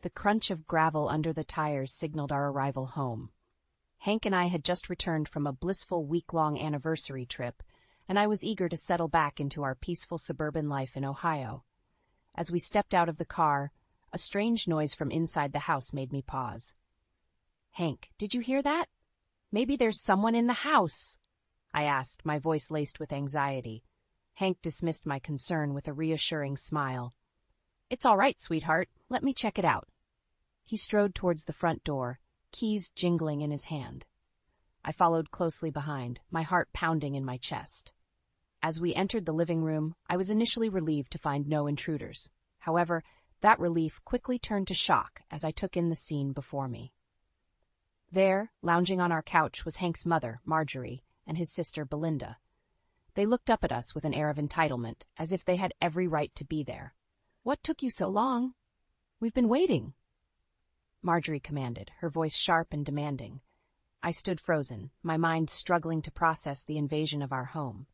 The crunch of gravel under the tires signaled our arrival home. Hank and I had just returned from a blissful week-long anniversary trip, and I was eager to settle back into our peaceful suburban life in Ohio. As we stepped out of the car, a strange noise from inside the house made me pause. "Hank, did you hear that? Maybe there's someone in the house," I asked, my voice laced with anxiety. Hank dismissed my concern with a reassuring smile. "It's all right, sweetheart. Let me check it out." He strode towards the front door, keys jingling in his hand. I followed closely behind, my heart pounding in my chest. As we entered the living room, I was initially relieved to find no intruders. However, that relief quickly turned to shock as I took in the scene before me. There, lounging on our couch, was Hank's mother, Marjorie, and his sister, Belinda. They looked up at us with an air of entitlement, as if they had every right to be there. "What took you so long? We've been waiting," Marjorie commanded, her voice sharp and demanding. I stood frozen, my mind struggling to process the invasion of our home.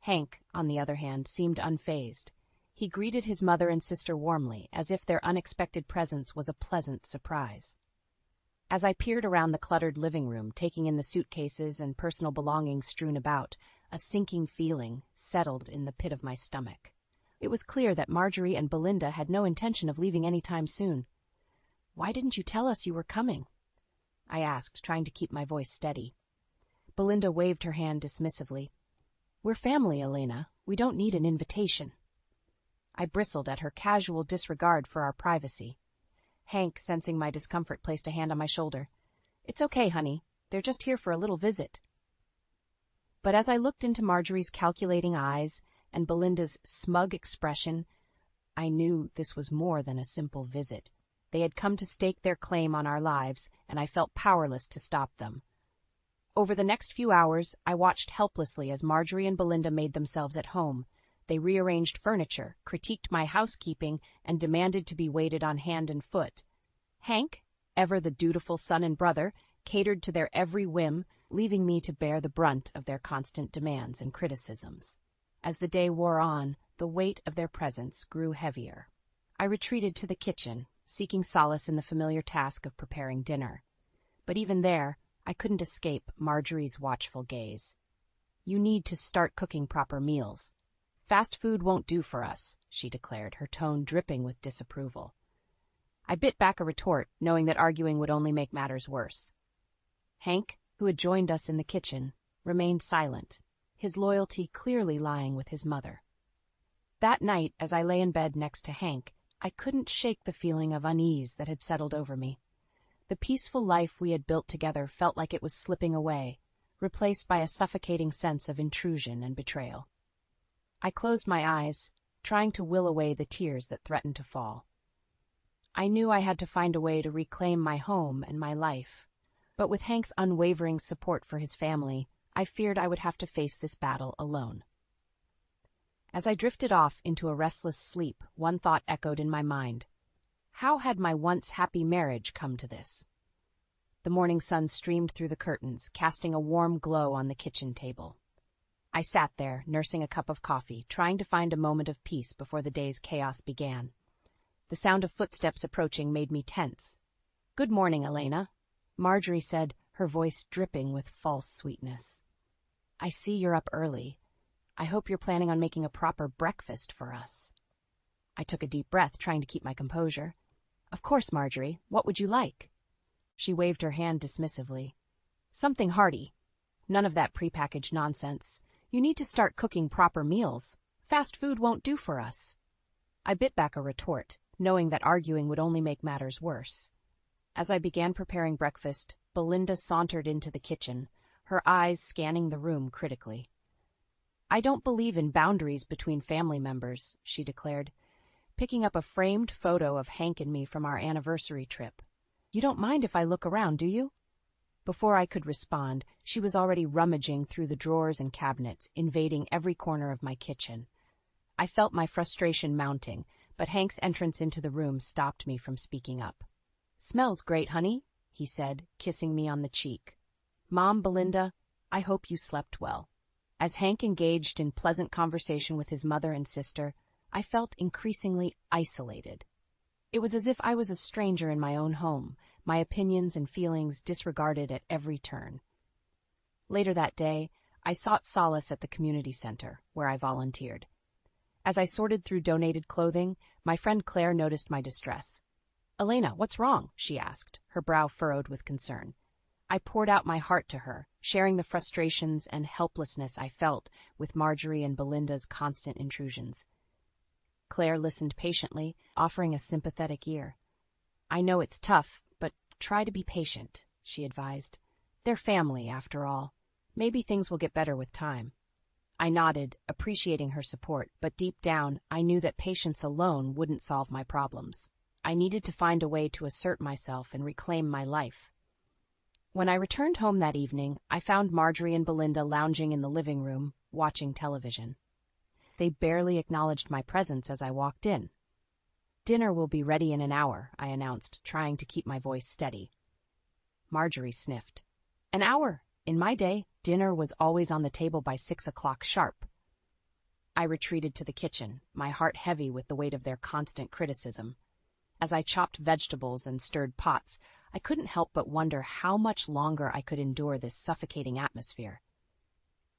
Hank, on the other hand, seemed unfazed. He greeted his mother and sister warmly, as if their unexpected presence was a pleasant surprise. As I peered around the cluttered living room, taking in the suitcases and personal belongings strewn about, a sinking feeling settled in the pit of my stomach. It was clear that Marjorie and Belinda had no intention of leaving any time soon. "Why didn't you tell us you were coming?" I asked, trying to keep my voice steady. Belinda waved her hand dismissively. "We're family, Elena. We don't need an invitation." I bristled at her casual disregard for our privacy. Hank, sensing my discomfort, placed a hand on my shoulder. "It's okay, honey. They're just here for a little visit." But as I looked into Marjorie's calculating eyes and Belinda's smug expression, I knew this was more than a simple visit. They had come to stake their claim on our lives, and I felt powerless to stop them. Over the next few hours, I watched helplessly as Marjorie and Belinda made themselves at home. They rearranged furniture, critiqued my housekeeping, and demanded to be waited on hand and foot. Hank, ever the dutiful son and brother, catered to their every whim, leaving me to bear the brunt of their constant demands and criticisms. As the day wore on, the weight of their presence grew heavier. I retreated to the kitchen, seeking solace in the familiar task of preparing dinner. But even there, I couldn't escape Marjorie's watchful gaze. "You need to start cooking proper meals. Fast food won't do for us," she declared, her tone dripping with disapproval. I bit back a retort, knowing that arguing would only make matters worse. Hank, who had joined us in the kitchen, remained silent, his loyalty clearly lying with his mother. That night, as I lay in bed next to Hank, I couldn't shake the feeling of unease that had settled over me. The peaceful life we had built together felt like it was slipping away, replaced by a suffocating sense of intrusion and betrayal. I closed my eyes, trying to will away the tears that threatened to fall. I knew I had to find a way to reclaim my home and my life, but with Hank's unwavering support for his family, I feared I would have to face this battle alone. As I drifted off into a restless sleep, one thought echoed in my mind. How had my once happy marriage come to this? The morning sun streamed through the curtains, casting a warm glow on the kitchen table. I sat there, nursing a cup of coffee, trying to find a moment of peace before the day's chaos began. The sound of footsteps approaching made me tense. "Good morning, Elena," Marjorie said, her voice dripping with false sweetness. "I see you're up early. I hope you're planning on making a proper breakfast for us." I took a deep breath, trying to keep my composure. "Of course, Marjorie. What would you like?" She waved her hand dismissively. "Something hearty. None of that prepackaged nonsense. You need to start cooking proper meals. Fast food won't do for us." I bit back a retort, knowing that arguing would only make matters worse. As I began preparing breakfast, Belinda sauntered into the kitchen, her eyes scanning the room critically. "I don't believe in boundaries between family members," she declared, picking up a framed photo of Hank and me from our anniversary trip. "You don't mind if I look around, do you?" Before I could respond, she was already rummaging through the drawers and cabinets, invading every corner of my kitchen. I felt my frustration mounting, but Hank's entrance into the room stopped me from speaking up. "Smells great, honey," he said, kissing me on the cheek. "Mom, Belinda, I hope you slept well." As Hank engaged in pleasant conversation with his mother and sister, I felt increasingly isolated. It was as if I was a stranger in my own home, my opinions and feelings disregarded at every turn. Later that day, I sought solace at the community center, where I volunteered. As I sorted through donated clothing, my friend Claire noticed my distress. "Elena, what's wrong?" she asked, her brow furrowed with concern. I poured out my heart to her, sharing the frustrations and helplessness I felt with Marjorie and Belinda's constant intrusions. Claire listened patiently, offering a sympathetic ear. "I know it's tough, but try to be patient," she advised. "They're family, after all. Maybe things will get better with time." I nodded, appreciating her support, but deep down, I knew that patience alone wouldn't solve my problems. I needed to find a way to assert myself and reclaim my life. When I returned home that evening, I found Marjorie and Belinda lounging in the living room, watching television. They barely acknowledged my presence as I walked in. "Dinner will be ready in an hour," I announced, trying to keep my voice steady. Marjorie sniffed. "An hour? In my day, dinner was always on the table by 6 o'clock sharp." I retreated to the kitchen, my heart heavy with the weight of their constant criticism. As I chopped vegetables and stirred pots, I couldn't help but wonder how much longer I could endure this suffocating atmosphere.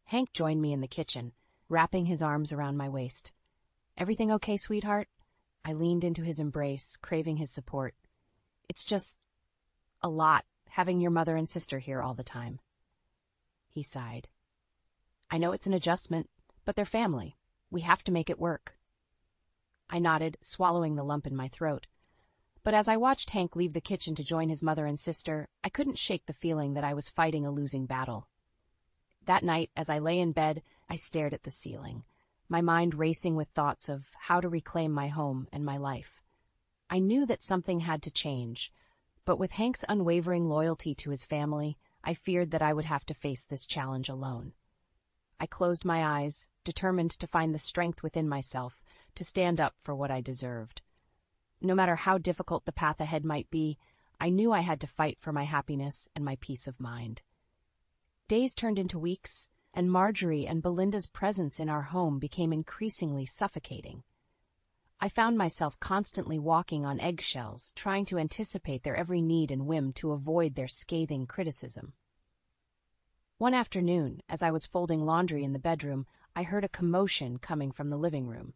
Hank joined me in the kitchen, wrapping his arms around my waist. "Everything okay, sweetheart?" I leaned into his embrace, craving his support. "It's just a lot, having your mother and sister here all the time." He sighed. "I know it's an adjustment, but they're family. We have to make it work." I nodded, swallowing the lump in my throat. But as I watched Hank leave the kitchen to join his mother and sister, I couldn't shake the feeling that I was fighting a losing battle. That night, as I lay in bed, I stared at the ceiling, my mind racing with thoughts of how to reclaim my home and my life. I knew that something had to change, but with Hank's unwavering loyalty to his family, I feared that I would have to face this challenge alone. I closed my eyes, determined to find the strength within myself to stand up for what I deserved. No matter how difficult the path ahead might be, I knew I had to fight for my happiness and my peace of mind. Days turned into weeks, and Marjorie and Belinda's presence in our home became increasingly suffocating. I found myself constantly walking on eggshells, trying to anticipate their every need and whim to avoid their scathing criticism. One afternoon, as I was folding laundry in the bedroom, I heard a commotion coming from the living room.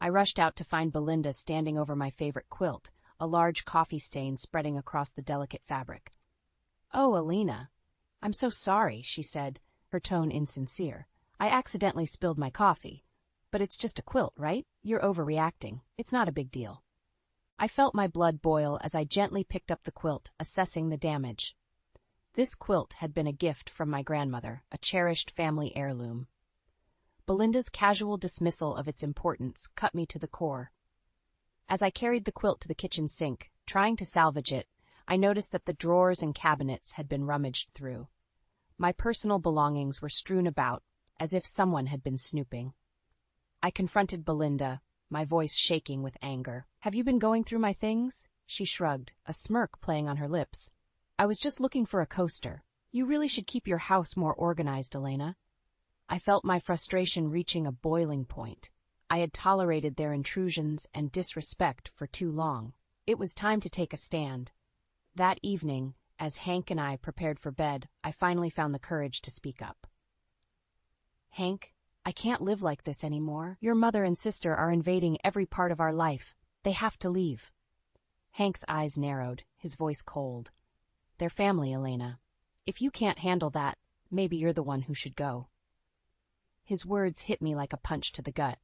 I rushed out to find Belinda standing over my favorite quilt, a large coffee stain spreading across the delicate fabric. "Oh, Elena, I'm so sorry," she said, her tone insincere. "I accidentally spilled my coffee. But it's just a quilt, right? You're overreacting. It's not a big deal." I felt my blood boil as I gently picked up the quilt, assessing the damage. This quilt had been a gift from my grandmother, a cherished family heirloom. Belinda's casual dismissal of its importance cut me to the core. As I carried the quilt to the kitchen sink, trying to salvage it, I noticed that the drawers and cabinets had been rummaged through. My personal belongings were strewn about, as if someone had been snooping. I confronted Belinda, my voice shaking with anger. "Have you been going through my things?" She shrugged, a smirk playing on her lips. "I was just looking for a coaster. You really should keep your house more organized, Elena." I felt my frustration reaching a boiling point. I had tolerated their intrusions and disrespect for too long. It was time to take a stand. That evening, as Hank and I prepared for bed, I finally found the courage to speak up. "Hank, I can't live like this anymore. Your mother and sister are invading every part of our life. They have to leave." Hank's eyes narrowed, his voice cold. "They're family, Elena. If you can't handle that, maybe you're the one who should go." His words hit me like a punch to the gut.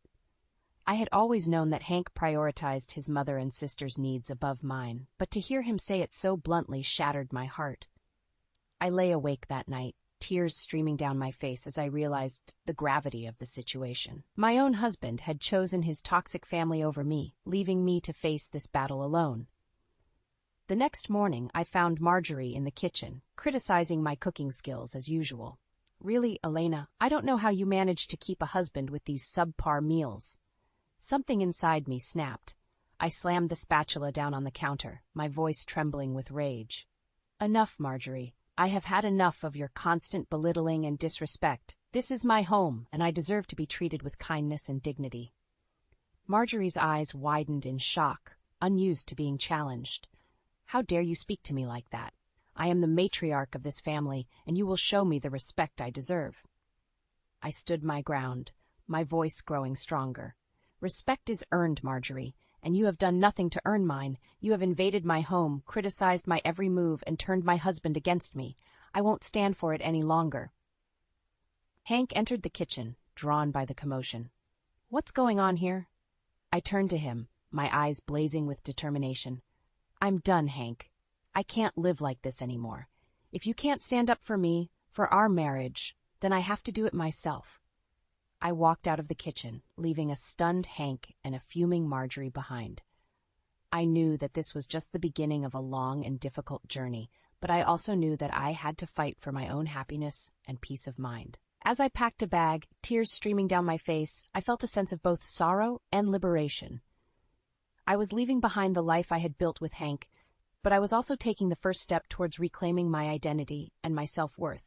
I had always known that Hank prioritized his mother and sister's needs above mine, but to hear him say it so bluntly shattered my heart. I lay awake that night, tears streaming down my face as I realized the gravity of the situation. My own husband had chosen his toxic family over me, leaving me to face this battle alone. The next morning, I found Marjorie in the kitchen, criticizing my cooking skills as usual. "Really, Elena, I don't know how you manage to keep a husband with these subpar meals." Something inside me snapped. I slammed the spatula down on the counter, my voice trembling with rage. "Enough, Marjorie. I have had enough of your constant belittling and disrespect. This is my home, and I deserve to be treated with kindness and dignity." Marjorie's eyes widened in shock, unused to being challenged. How dare you speak to me like that? I am the matriarch of this family, and you will show me the respect I deserve. I stood my ground, my voice growing stronger. Respect is earned, Marjorie, and you have done nothing to earn mine. You have invaded my home, criticized my every move, and turned my husband against me. I won't stand for it any longer. Hank entered the kitchen, drawn by the commotion. What's going on here? I turned to him, my eyes blazing with determination. I'm done, Hank. I can't live like this anymore. If you can't stand up for me, for our marriage, then I have to do it myself. I walked out of the kitchen, leaving a stunned Hank and a fuming Marjorie behind. I knew that this was just the beginning of a long and difficult journey, but I also knew that I had to fight for my own happiness and peace of mind. As I packed a bag, tears streaming down my face, I felt a sense of both sorrow and liberation. I was leaving behind the life I had built with Hank, but I was also taking the first step towards reclaiming my identity and my self-worth.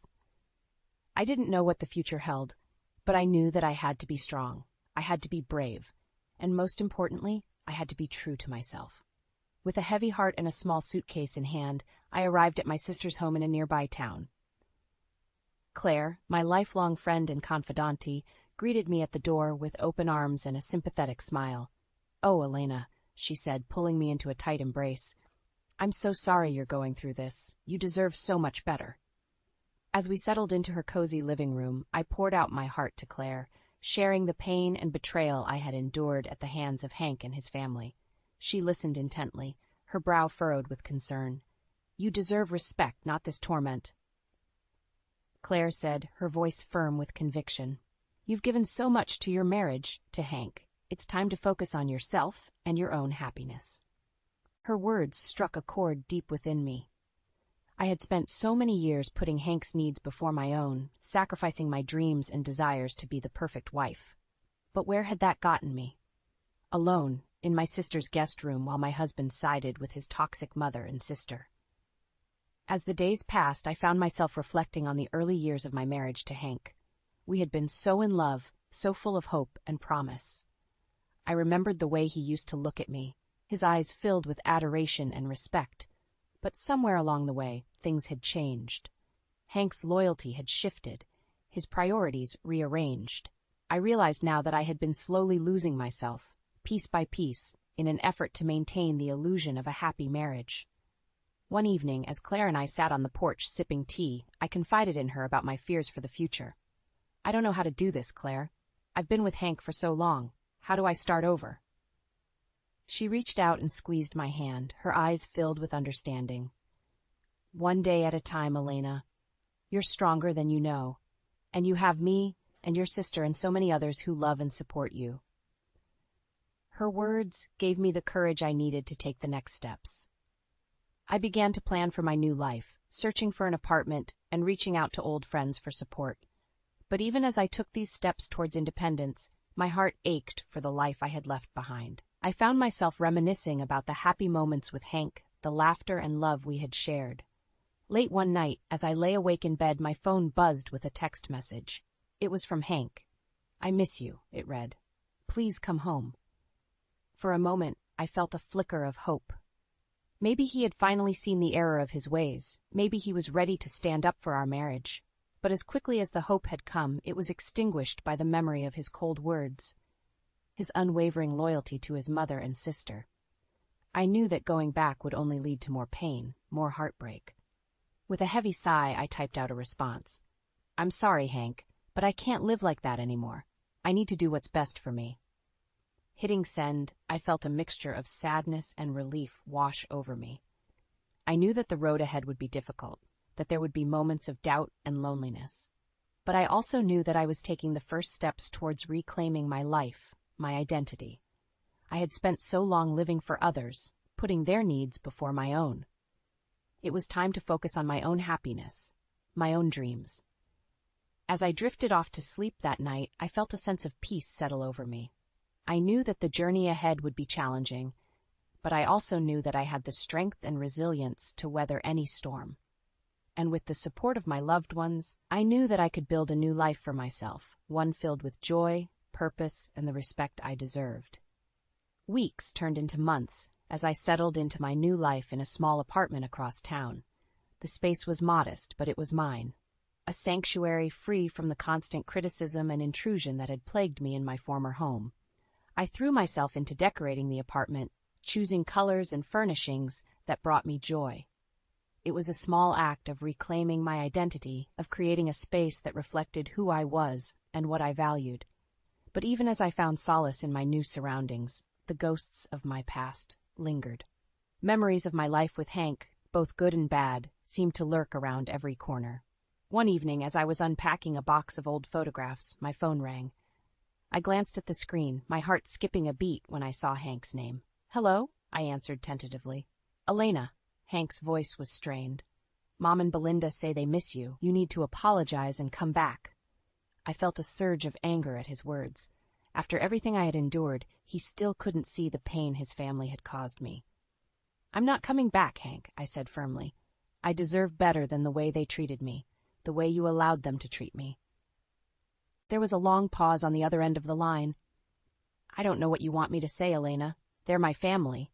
I didn't know what the future held, but I knew that I had to be strong, I had to be brave, and most importantly, I had to be true to myself. With a heavy heart and a small suitcase in hand, I arrived at my sister's home in a nearby town. Claire, my lifelong friend and confidante, greeted me at the door with open arms and a sympathetic smile. "Oh, Elena," she said, pulling me into a tight embrace. "I'm so sorry you're going through this. You deserve so much better." As we settled into her cozy living room, I poured out my heart to Claire, sharing the pain and betrayal I had endured at the hands of Hank and his family. She listened intently, her brow furrowed with concern. "You deserve respect, not this torment," Claire said, her voice firm with conviction. "You've given so much to your marriage, to Hank. It's time to focus on yourself and your own happiness." Her words struck a chord deep within me. I had spent so many years putting Hank's needs before my own, sacrificing my dreams and desires to be the perfect wife. But where had that gotten me? Alone, in my sister's guest room while my husband sided with his toxic mother and sister. As the days passed, I found myself reflecting on the early years of my marriage to Hank. We had been so in love, so full of hope and promise. I remembered the way he used to look at me, his eyes filled with adoration and respect. But somewhere along the way, things had changed. Hank's loyalty had shifted, his priorities rearranged. I realized now that I had been slowly losing myself, piece by piece, in an effort to maintain the illusion of a happy marriage. One evening, as Claire and I sat on the porch sipping tea, I confided in her about my fears for the future. "I don't know how to do this, Claire. I've been with Hank for so long. How do I start over?" She reached out and squeezed my hand, her eyes filled with understanding. "One day at a time, Elena. You're stronger than you know, and you have me and your sister and so many others who love and support you." Her words gave me the courage I needed to take the next steps. I began to plan for my new life, searching for an apartment and reaching out to old friends for support. But even as I took these steps towards independence, my heart ached for the life I had left behind. I found myself reminiscing about the happy moments with Hank, the laughter and love we had shared. Late one night, as I lay awake in bed, my phone buzzed with a text message. It was from Hank. "I miss you," it read. "Please come home." For a moment, I felt a flicker of hope. Maybe he had finally seen the error of his ways. Maybe he was ready to stand up for our marriage. But as quickly as the hope had come, it was extinguished by the memory of his cold words, his unwavering loyalty to his mother and sister. I knew that going back would only lead to more pain, more heartbreak. With a heavy sigh, I typed out a response. "I'm sorry, Hank, but I can't live like that anymore. I need to do what's best for me." Hitting send, I felt a mixture of sadness and relief wash over me. I knew that the road ahead would be difficult, that there would be moments of doubt and loneliness. But I also knew that I was taking the first steps towards reclaiming my life, my identity. I had spent so long living for others, putting their needs before my own. It was time to focus on my own happiness, my own dreams. As I drifted off to sleep that night, I felt a sense of peace settle over me. I knew that the journey ahead would be challenging, but I also knew that I had the strength and resilience to weather any storm. And with the support of my loved ones, I knew that I could build a new life for myself, one filled with joy, purpose, and the respect I deserved. Weeks turned into months, as I settled into my new life in a small apartment across town. The space was modest, but it was mine. A sanctuary free from the constant criticism and intrusion that had plagued me in my former home. I threw myself into decorating the apartment, choosing colors and furnishings that brought me joy. It was a small act of reclaiming my identity, of creating a space that reflected who I was and what I valued. But even as I found solace in my new surroundings, the ghosts of my past lingered. Memories of my life with Hank, both good and bad, seemed to lurk around every corner. One evening, as I was unpacking a box of old photographs, my phone rang. I glanced at the screen, my heart skipping a beat when I saw Hank's name. "Hello?" I answered tentatively. "Elena." Hank's voice was strained. "Mom and Belinda say they miss you. You need to apologize and come back." I felt a surge of anger at his words. After everything I had endured, he still couldn't see the pain his family had caused me. "I'm not coming back, Hank," I said firmly. "I deserve better than the way they treated me, the way you allowed them to treat me." There was a long pause on the other end of the line. "I don't know what you want me to say, Elena. They're my family."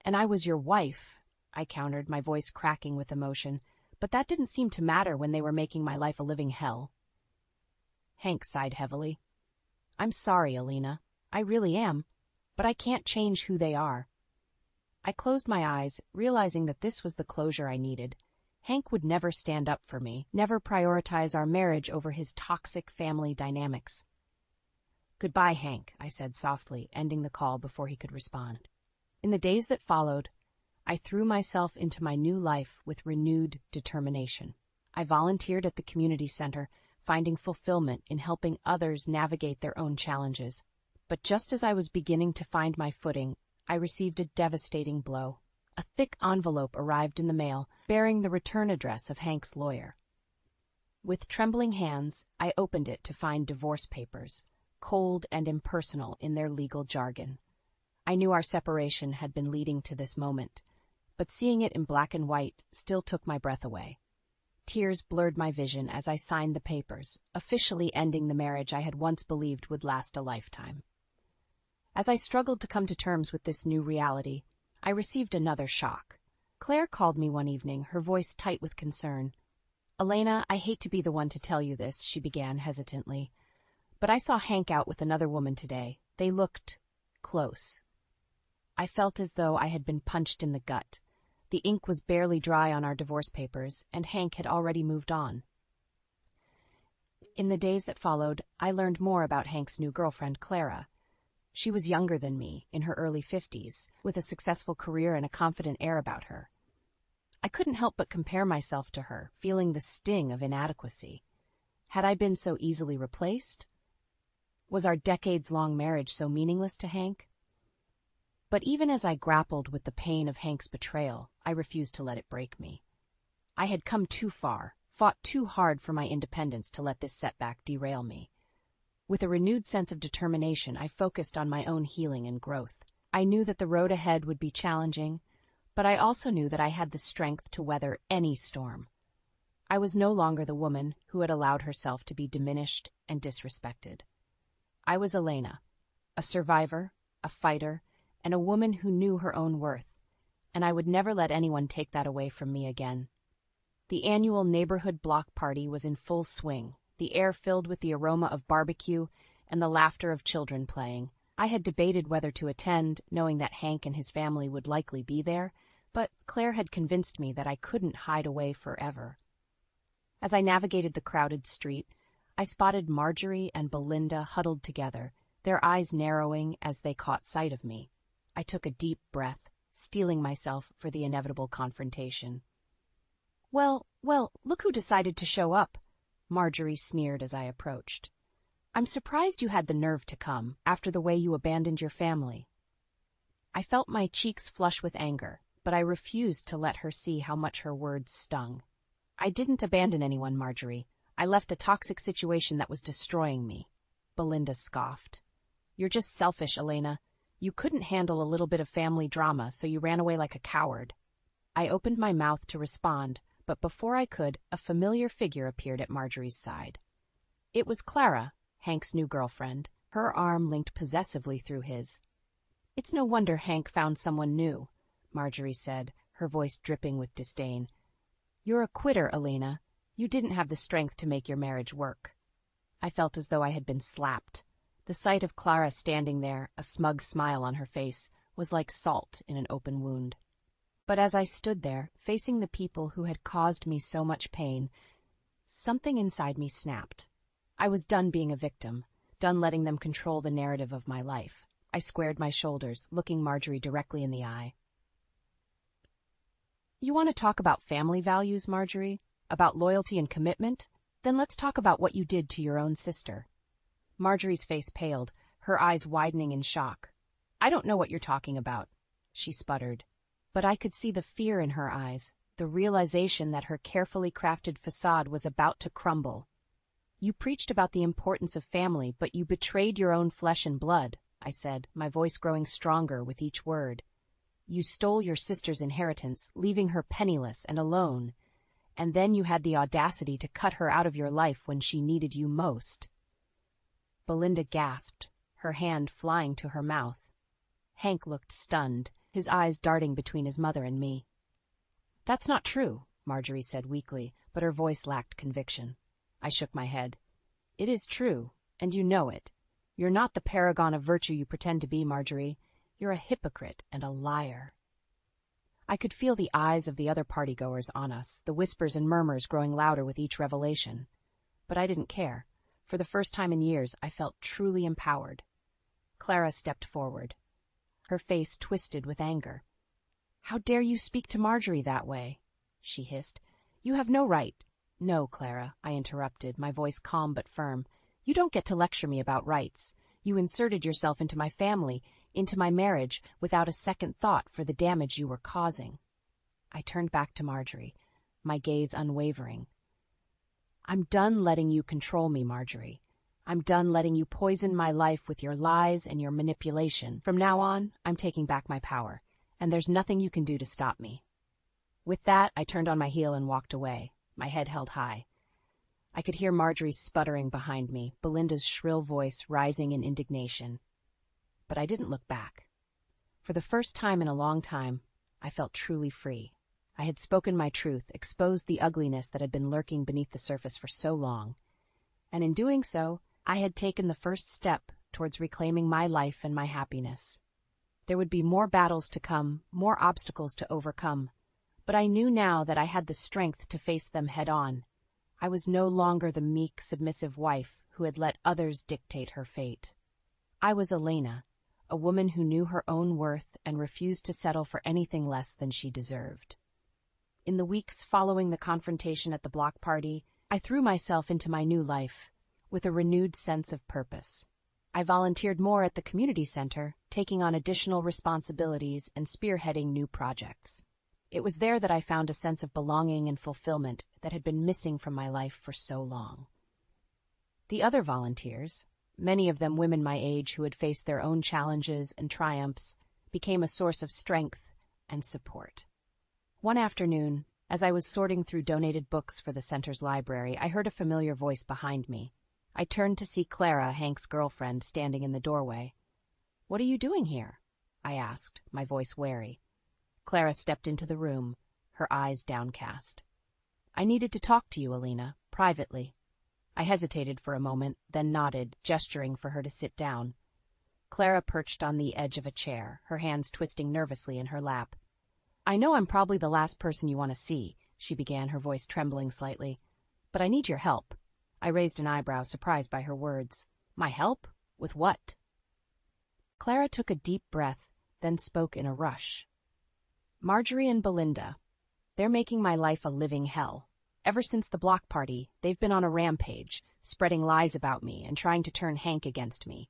"And I was your wife," I countered, my voice cracking with emotion, "but that didn't seem to matter when they were making my life a living hell." Hank sighed heavily. "I'm sorry, Elena. I really am. But I can't change who they are." I closed my eyes, realizing that this was the closure I needed. Hank would never stand up for me, never prioritize our marriage over his toxic family dynamics. "Goodbye, Hank," I said softly, ending the call before he could respond. In the days that followed, I threw myself into my new life with renewed determination. I volunteered at the community center, finding fulfillment in helping others navigate their own challenges. But just as I was beginning to find my footing, I received a devastating blow. A thick envelope arrived in the mail, bearing the return address of Hank's lawyer. With trembling hands, I opened it to find divorce papers, cold and impersonal in their legal jargon. I knew our separation had been leading to this moment, but seeing it in black and white still took my breath away. Tears blurred my vision as I signed the papers, officially ending the marriage I had once believed would last a lifetime. As I struggled to come to terms with this new reality, I received another shock. Claire called me one evening, her voice tight with concern. "Elena, I hate to be the one to tell you this," she began hesitantly, "but I saw Hank out with another woman today. They looked close." I felt as though I had been punched in the gut. The ink was barely dry on our divorce papers, and Hank had already moved on. In the days that followed, I learned more about Hank's new girlfriend, Clara. She was younger than me, in her early 50s, with a successful career and a confident air about her. I couldn't help but compare myself to her, feeling the sting of inadequacy. Had I been so easily replaced? Was our decades-long marriage so meaningless to Hank? But even as I grappled with the pain of Hank's betrayal, I refused to let it break me. I had come too far, fought too hard for my independence to let this setback derail me. With a renewed sense of determination, I focused on my own healing and growth. I knew that the road ahead would be challenging, but I also knew that I had the strength to weather any storm. I was no longer the woman who had allowed herself to be diminished and disrespected. I was Elena, a survivor, a fighter, and a woman who knew her own worth, and I would never let anyone take that away from me again. The annual neighborhood block party was in full swing, the air filled with the aroma of barbecue and the laughter of children playing. I had debated whether to attend, knowing that Hank and his family would likely be there, but Claire had convinced me that I couldn't hide away forever. As I navigated the crowded street, I spotted Marjorie and Belinda huddled together, their eyes narrowing as they caught sight of me. I took a deep breath, steeling myself for the inevitable confrontation. Well, look who decided to show up," Marjorie sneered as I approached. "I'm surprised you had the nerve to come, after the way you abandoned your family." I felt my cheeks flush with anger, but I refused to let her see how much her words stung. "I didn't abandon anyone, Marjorie. I left a toxic situation that was destroying me," Belinda scoffed. "You're just selfish, Elena. You couldn't handle a little bit of family drama, so you ran away like a coward." I opened my mouth to respond, but before I could, a familiar figure appeared at Marjorie's side. It was Clara, Hank's new girlfriend, her arm linked possessively through his. It's no wonder Hank found someone new, Marjorie said, her voice dripping with disdain. You're a quitter, Elena. You didn't have the strength to make your marriage work. I felt as though I had been slapped. The sight of Clara standing there, a smug smile on her face, was like salt in an open wound. But as I stood there, facing the people who had caused me so much pain, something inside me snapped. I was done being a victim, done letting them control the narrative of my life. I squared my shoulders, looking Marjorie directly in the eye. You want to talk about family values, Marjorie? About loyalty and commitment? Then let's talk about what you did to your own sister. Marjorie's face paled, her eyes widening in shock. I don't know what you're talking about, she sputtered. But I could see the fear in her eyes, the realization that her carefully crafted facade was about to crumble. You preached about the importance of family, but you betrayed your own flesh and blood, I said, my voice growing stronger with each word. You stole your sister's inheritance, leaving her penniless and alone. And then you had the audacity to cut her out of your life when she needed you most. Belinda gasped, her hand flying to her mouth. Hank looked stunned, his eyes darting between his mother and me. That's not true, Marjorie said weakly, but her voice lacked conviction. I shook my head. It is true, and you know it. You're not the paragon of virtue you pretend to be, Marjorie. You're a hypocrite and a liar. I could feel the eyes of the other partygoers on us, the whispers and murmurs growing louder with each revelation. But I didn't care. For the first time in years, I felt truly empowered. Clara stepped forward, her face twisted with anger. How dare you speak to Marjorie that way? She hissed. You have no right. No, Clara, I interrupted, my voice calm but firm. You don't get to lecture me about rights. You inserted yourself into my family, into my marriage, without a second thought for the damage you were causing. I turned back to Marjorie, my gaze unwavering. I'm done letting you control me, Marjorie. I'm done letting you poison my life with your lies and your manipulation. From now on, I'm taking back my power, and there's nothing you can do to stop me. With that, I turned on my heel and walked away, my head held high. I could hear Marjorie sputtering behind me, Belinda's shrill voice rising in indignation. But I didn't look back. For the first time in a long time, I felt truly free. I had spoken my truth, exposed the ugliness that had been lurking beneath the surface for so long. And in doing so, I had taken the first step towards reclaiming my life and my happiness. There would be more battles to come, more obstacles to overcome. But I knew now that I had the strength to face them head-on. I was no longer the meek, submissive wife who had let others dictate her fate. I was Elena, a woman who knew her own worth and refused to settle for anything less than she deserved. In the weeks following the confrontation at the block party, I threw myself into my new life with a renewed sense of purpose. I volunteered more at the community center, taking on additional responsibilities and spearheading new projects. It was there that I found a sense of belonging and fulfillment that had been missing from my life for so long. The other volunteers, many of them women my age who had faced their own challenges and triumphs, became a source of strength and support. One afternoon, as I was sorting through donated books for the center's library, I heard a familiar voice behind me. I turned to see Clara, Hank's girlfriend, standing in the doorway. "What are you doing here?" I asked, my voice wary. Clara stepped into the room, her eyes downcast. "I needed to talk to you, Elena, privately." I hesitated for a moment, then nodded, gesturing for her to sit down. Clara perched on the edge of a chair, her hands twisting nervously in her lap. "I know I'm probably the last person you want to see," she began, her voice trembling slightly. "But I need your help." I raised an eyebrow, surprised by her words. "My help? With what?" Clara took a deep breath, then spoke in a rush. "Marjorie and Belinda. They're making my life a living hell. Ever since the block party, they've been on a rampage, spreading lies about me and trying to turn Hank against me."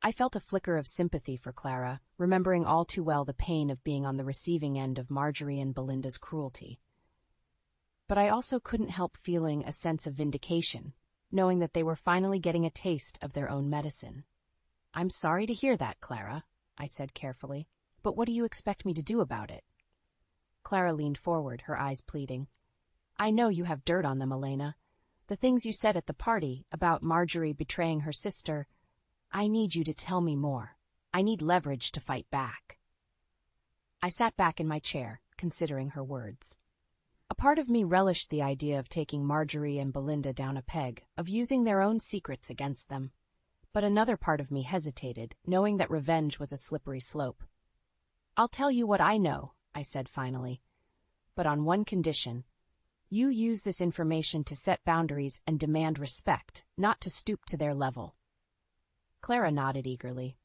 I felt a flicker of sympathy for Clara, remembering all too well the pain of being on the receiving end of Marjorie and Belinda's cruelty. But I also couldn't help feeling a sense of vindication, knowing that they were finally getting a taste of their own medicine. "I'm sorry to hear that, Clara," I said carefully. "But what do you expect me to do about it?" Clara leaned forward, her eyes pleading. "I know you have dirt on them, Elena. The things you said at the party about Marjorie betraying her sister, I need you to tell me more. I need leverage to fight back. I sat back in my chair, considering her words. A part of me relished the idea of taking Marjorie and Belinda down a peg, of using their own secrets against them. But another part of me hesitated, knowing that revenge was a slippery slope. "I'll tell you what I know," I said finally. "But on one condition. You use this information to set boundaries and demand respect, not to stoop to their level." Clara nodded eagerly.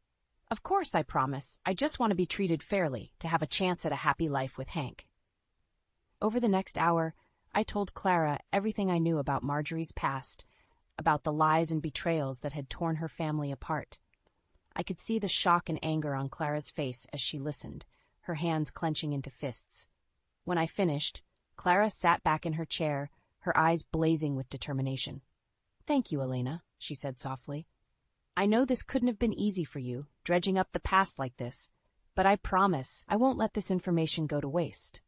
"Of course, I promise. I just want to be treated fairly, to have a chance at a happy life with Hank." Over the next hour, I told Clara everything I knew about Marjorie's past, about the lies and betrayals that had torn her family apart. I could see the shock and anger on Clara's face as she listened, her hands clenching into fists. When I finished, Clara sat back in her chair, her eyes blazing with determination. "Thank you, Elena," she said softly. "I know this couldn't have been easy for you, dredging up the past like this, but I promise I won't let this information go to waste."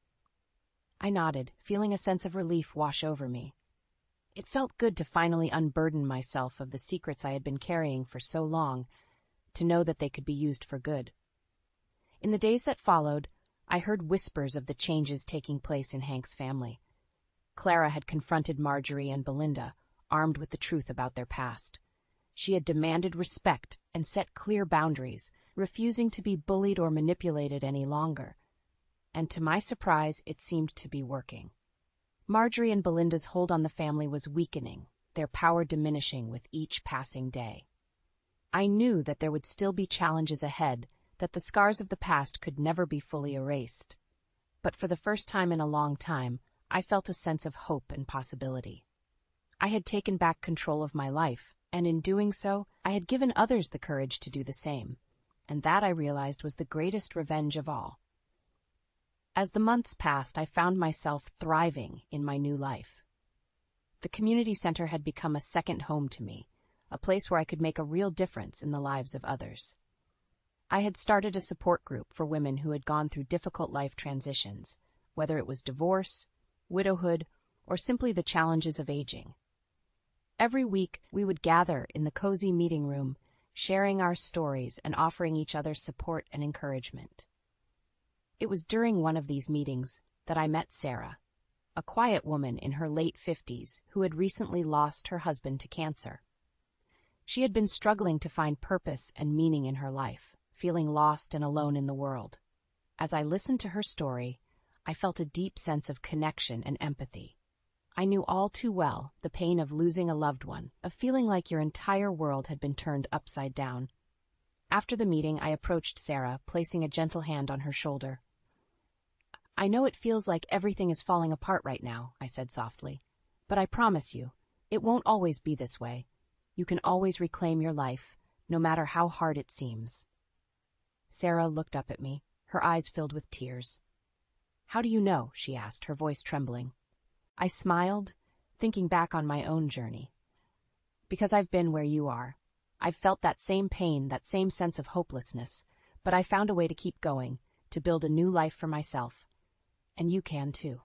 I nodded, feeling a sense of relief wash over me. It felt good to finally unburden myself of the secrets I had been carrying for so long, to know that they could be used for good. In the days that followed, I heard whispers of the changes taking place in Hank's family. Clara had confronted Marjorie and Belinda, armed with the truth about their past. She had demanded respect and set clear boundaries, refusing to be bullied or manipulated any longer. And to my surprise, it seemed to be working. Marjorie and Belinda's hold on the family was weakening, their power diminishing with each passing day. I knew that there would still be challenges ahead, that the scars of the past could never be fully erased. But for the first time in a long time, I felt a sense of hope and possibility. I had taken back control of my life, and in doing so, I had given others the courage to do the same. And that, I realized, was the greatest revenge of all. As the months passed, I found myself thriving in my new life. The community center had become a second home to me, a place where I could make a real difference in the lives of others. I had started a support group for women who had gone through difficult life transitions, whether it was divorce, widowhood, or simply the challenges of aging. Every week, we would gather in the cozy meeting room, sharing our stories and offering each other support and encouragement. It was during one of these meetings that I met Sarah, a quiet woman in her late 50s who had recently lost her husband to cancer. She had been struggling to find purpose and meaning in her life, feeling lost and alone in the world. As I listened to her story, I felt a deep sense of connection and empathy. I knew all too well the pain of losing a loved one, of feeling like your entire world had been turned upside down. After the meeting, I approached Sarah, placing a gentle hand on her shoulder. "I know it feels like everything is falling apart right now," I said softly, "but I promise you, it won't always be this way. You can always reclaim your life, no matter how hard it seems." Sarah looked up at me, her eyes filled with tears. "How do you know?" she asked, her voice trembling. I smiled, thinking back on my own journey. "Because I've been where you are. I've felt that same pain, that same sense of hopelessness, but I found a way to keep going, to build a new life for myself. And you can too."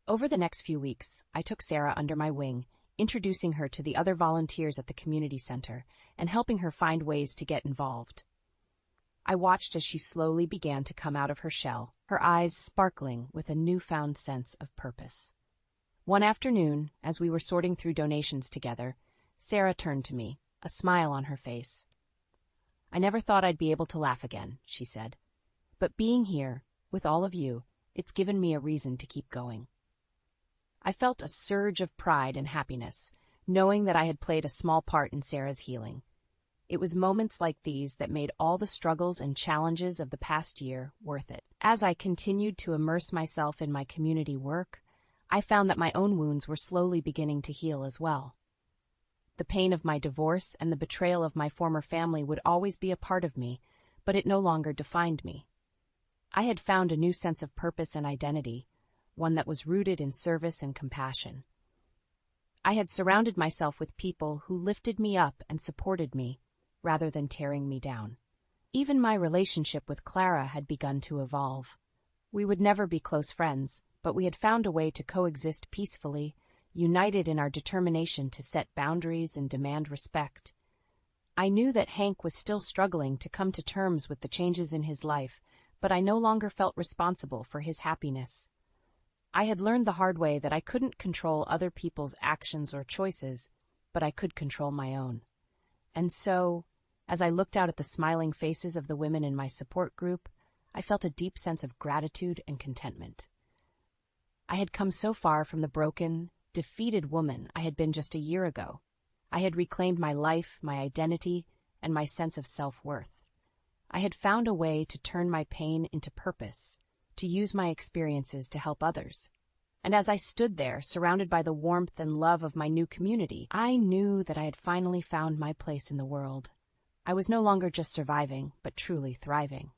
Over the next few weeks, I took Sarah under my wing, introducing her to the other volunteers at the community center and helping her find ways to get involved. I watched as she slowly began to come out of her shell, her eyes sparkling with a newfound sense of purpose. One afternoon, as we were sorting through donations together, Sarah turned to me, a smile on her face. "I never thought I'd be able to laugh again," she said. "But being here, with all of you, it's given me a reason to keep going." I felt a surge of pride and happiness, knowing that I had played a small part in Sarah's healing. It was moments like these that made all the struggles and challenges of the past year worth it. As I continued to immerse myself in my community work, I found that my own wounds were slowly beginning to heal as well. The pain of my divorce and the betrayal of my former family would always be a part of me, but it no longer defined me. I had found a new sense of purpose and identity, one that was rooted in service and compassion. I had surrounded myself with people who lifted me up and supported me, rather than tearing me down. Even my relationship with Clara had begun to evolve. We would never be close friends, but we had found a way to coexist peacefully, united in our determination to set boundaries and demand respect. I knew that Hank was still struggling to come to terms with the changes in his life, but I no longer felt responsible for his happiness. I had learned the hard way that I couldn't control other people's actions or choices, but I could control my own. And so, as I looked out at the smiling faces of the women in my support group, I felt a deep sense of gratitude and contentment. I had come so far from the broken, defeated woman I had been just a year ago. I had reclaimed my life, my identity, and my sense of self-worth. I had found a way to turn my pain into purpose, to use my experiences to help others. And as I stood there, surrounded by the warmth and love of my new community, I knew that I had finally found my place in the world. I was no longer just surviving, but truly thriving.